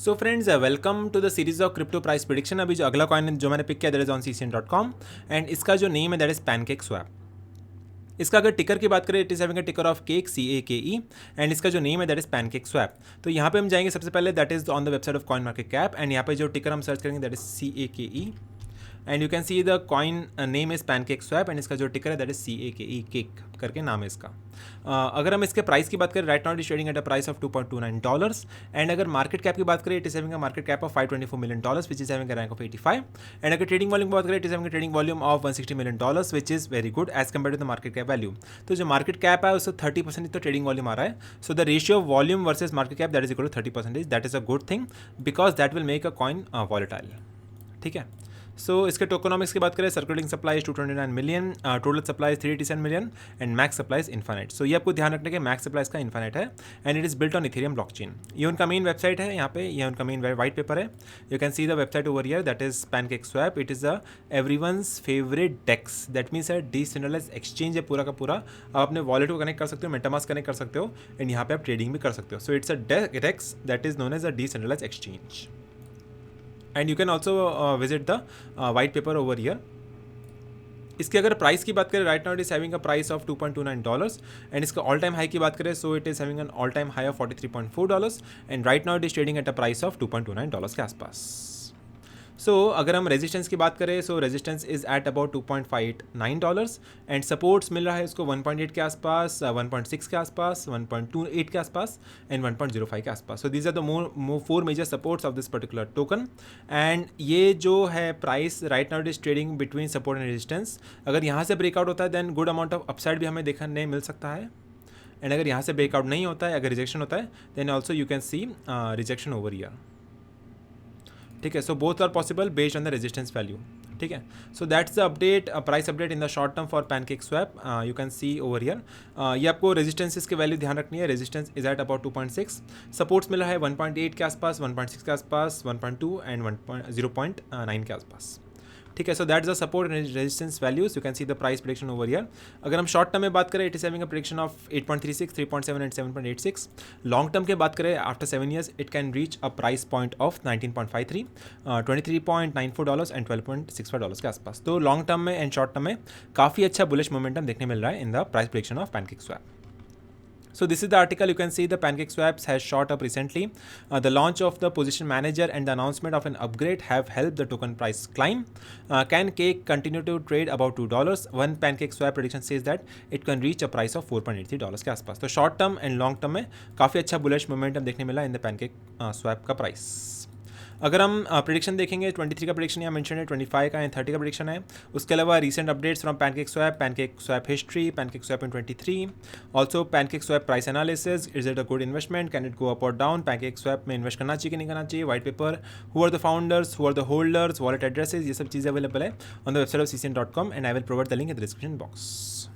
So friends welcome to the series of crypto price prediction. अभी जो अगला coin जो मैंने पिक किया that is on CCN.com and इसका जो नेम है दैट इज पैनकेक स्वैप। इसका अगर टिकर की बात करें इट इज हैविंग अ टिकर ऑफ केक CAKE एंड इसका जो नेम है दैट इज पैनकेक स्वैप। तो यहाँ पे हम जाएंगे सबसे पहले that is on the website of coin market cap and यहाँ पे जो टिकर हम सर्च करेंगे that is CAKE and you can see the coin name is pancake swap and इसका जो टिकर है दैट इज CAKE केक करके नाम है इसका। अगर हम इसके प्राइस की बात करें right now it is trading at a price of $2.29 and अगर मार्केट कैप की बात करें it is having a market cap of $524 million which is having a rank of 85 and अगर ट्रेडिंग वॉल्यूम की बात करें it is having a trading volume of $160 million which is very good as compared to the market cap value. तो जो market cap है उससे 30% तो trading volume आ रहा है। So the ratio of volume versus market cap that is equal to 30%। That is a good thing because that will make a coin volatile. ठीक है। सो इसके टोकोनॉमिक्स की बात करें circulating supply is 229 million, total supply is 387 million and max supply is infinite. So ये आपको ध्यान रखने के मैक्स सप्लाई इसका इन्फाइनाइट है and it is built on Ethereum blockchain. ये उनका मेन वेबसाइट है, यहाँ पे ये उनका मेन वाइट पेपर है। You can see the website over here that is PancakeSwap. It is a everyone's favourite DEX that means है decentralised exchange है पूरा का पूरा। आप अपने वॉलेट को कनेक्ट कर सकते हो, मेटामास्क कनेक्ट कर सकते हो एंड यहाँ पे आप ट्रेडिंग भी कर सकते हो। So it's a DEX that is known as a decentralised exchange and you can also visit the white paper over here. इसके अगर प्राइस की बात करें right now it is having a price of $2.29 and इसका all time high की बात करें so it is having an all time high of $43.4 and right now it is trading at a price of $2.29 के आसपास। सो अगर हम resistance की बात करें so resistance is at about $2.59 and supports मिल रहा है इसको 1.8 के आसपास, 1.6 के आसपास, 1.28 के आसपास एंड 1.05 के आसपास। So these are the four major supports of this particular token and ये जो है price right now it is trading between support and resistance. अगर यहाँ से ब्रेकआउट होता है then good amount of upside भी हमें देखने मिल सकता है एंड अगर यहाँ से ब्रेकआउट नहीं होता है, अगर रिजेक्शन होता है then also you can see rejection over here. ठीक है। So both are possible based on the resistance value. ठीक है। So that's the update, price update in the short term for PancakeSwap. You can see over here. ये आपको resistances के value ध्यान रखनी है। Resistance is at about 2.6, supports मिला है 1.8 के आसपास, 1.6 के आसपास, 1.2 एंड 0.9 के आसपास। ठीक है। So that's the support and resistance values. You can see the price prediction over here. अगर हम शॉर्ट टर्म में बात करें it is having a prediction of 8.36, 3.7 and 7.86। Long term के बात करें after 7 years it can reach a price point of 19.53, $23.94 and $12.65 के आसपास। तो लॉन्ग टर्म में एंड शॉर्ट टर्म में काफ़ी अच्छा बुलिश मोमेंटम देखने मिल रहा है in the price prediction of pancake swap. So this is the article. You can see the Pancake Swaps has shot up recently. The launch of the position manager and the announcement of an upgrade have helped the token price climb. Can Cake continue to trade about $2? One Pancake Swap prediction says that it can reach a price of $4.83 के आसपास। तो short term and long term में काफ़ी अच्छा bullish momentum देखने मिला in the pancake swap का price. अगर हम प्रेडिक्शन देखेंगे 23 का प्रेडिक्शन यहाँ मेंशन है, 25 का एंड 30 का प्रेडिक्शन है। उसके अलावा recent updates from PancakeSwap history, PancakeSwap in 23, also PancakeSwap price analysis, is it a good investment, can it go up और डाउन, पैनकेक स्वैप में इन्वेस्ट करना चाहिए कि नहीं करना चाहिए, white paper, who are the founders, who are the holders, wallet addresses, ये सब चीज़ें अवेलेबल है on the website of CCN.com and I will provide the link in the description box.